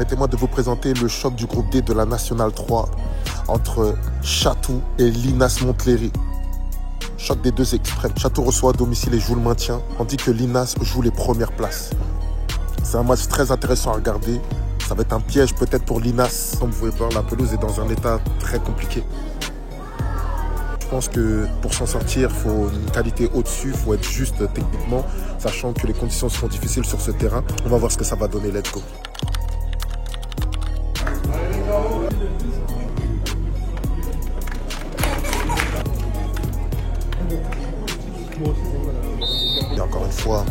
Permettez-moi de vous présenter le choc du groupe D de la Nationale 3 entre Chatou et Linas Montlhéry. Choc des deux extrêmes. Chatou reçoit à domicile et joue le maintien, tandis que Linas joue les premières places. C'est un match très intéressant à regarder. Ça va être un piège peut-être pour Linas. Comme vous pouvez voir, la pelouse est dans un état très compliqué. Je pense que pour s'en sortir, il faut une qualité au-dessus, il faut être juste techniquement, sachant que les conditions seront difficiles sur ce terrain. On va voir ce que ça va donner. Let's go. Et encore une fois,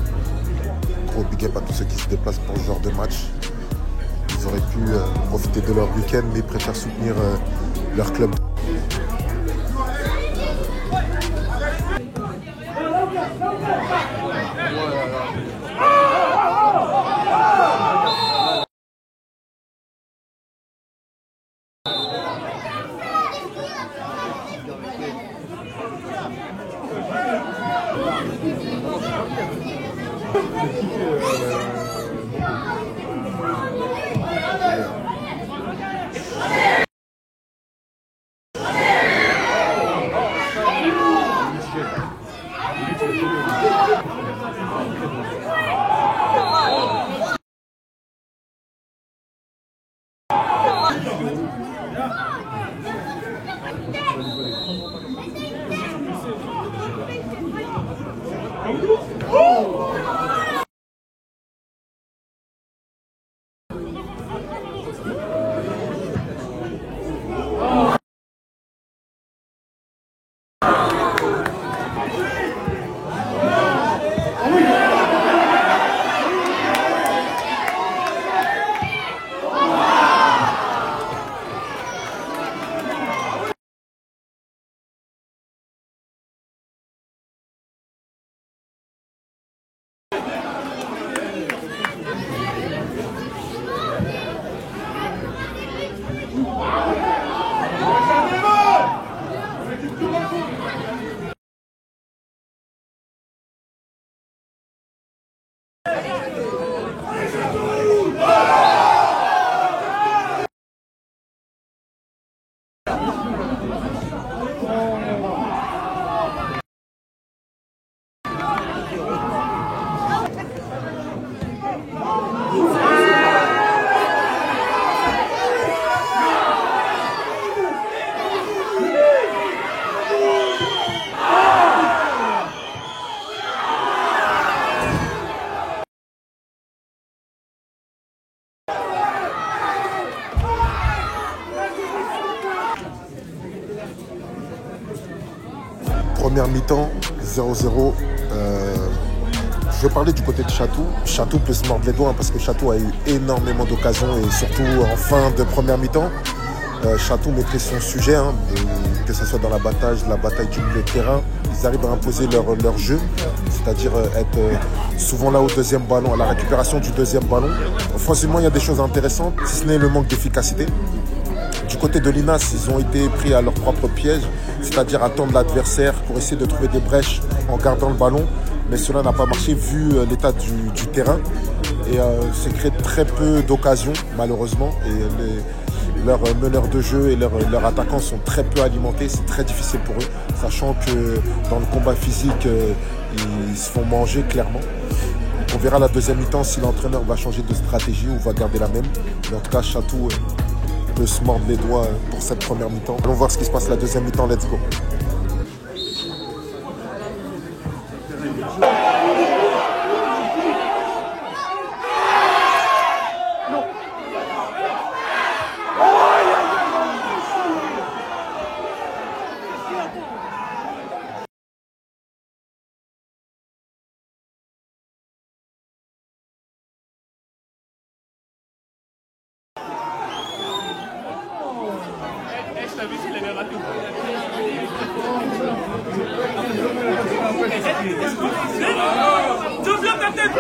gros big up à tous ceux qui se déplacent pour ce genre de match. Ils auraient pu profiter de leur week-end, mais ils préfèrent soutenir leur club. Première mi-temps, 0-0. Je vais parler du côté de Chatou. Chatou peut se mordre les doigts parce que Chatou a eu énormément d'occasions et surtout en fin de première mi-temps. Chatou maîtrise son sujet, que ce soit dans la bataille du milieu de terrain. Ils arrivent à imposer leur jeu, c'est-à-dire être souvent là au deuxième ballon, à la récupération du deuxième ballon. Offensivement, il y a des choses intéressantes, si ce n'est le manque d'efficacité. Du côté de Linas, ils ont été pris à leur propre piège, c'est-à-dire attendre l'adversaire pour essayer de trouver des brèches en gardant le ballon. Mais cela n'a pas marché vu l'état du terrain. Et c'est créé très peu d'occasions, malheureusement. Et leurs meneurs de jeu et leurs attaquants sont très peu alimentés. C'est très difficile pour eux, sachant que dans le combat physique, ils se font manger clairement. On verra la deuxième mi-temps si l'entraîneur va changer de stratégie ou va garder la même. Mais en tout cas, Chatou peut se mordre les doigts pour cette première mi-temps. Allons voir ce qui se passe la deuxième mi-temps. Let's go. Il avait raté. Tu viens ta tête.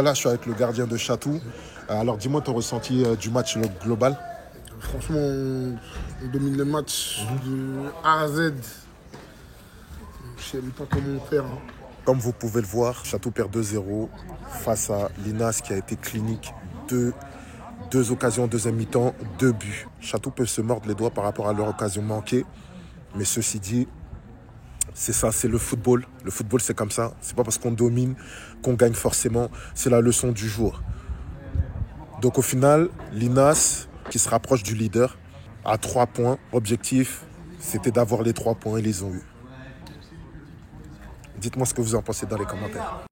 Là, je suis avec le gardien de Chatou. Alors, dis-moi ton ressenti du match global. Franchement, on domine le match de A à Z. Je sais même pas comment faire. Comme vous pouvez le voir, Chatou perd 2-0 face à Linas qui a été clinique. Deux occasions en deuxième mi-temps, 2 buts. Chatou peut se mordre les doigts par rapport à leur occasion manquée. Mais ceci dit, c'est ça, c'est le football. Le football, c'est comme ça. C'est pas parce qu'on domine qu'on gagne forcément. C'est la leçon du jour. Donc au final, Linas, qui se rapproche du leader, à 3 points. Objectif, c'était d'avoir les 3 points. Ils les ont eu. Dites-moi ce que vous en pensez dans les commentaires.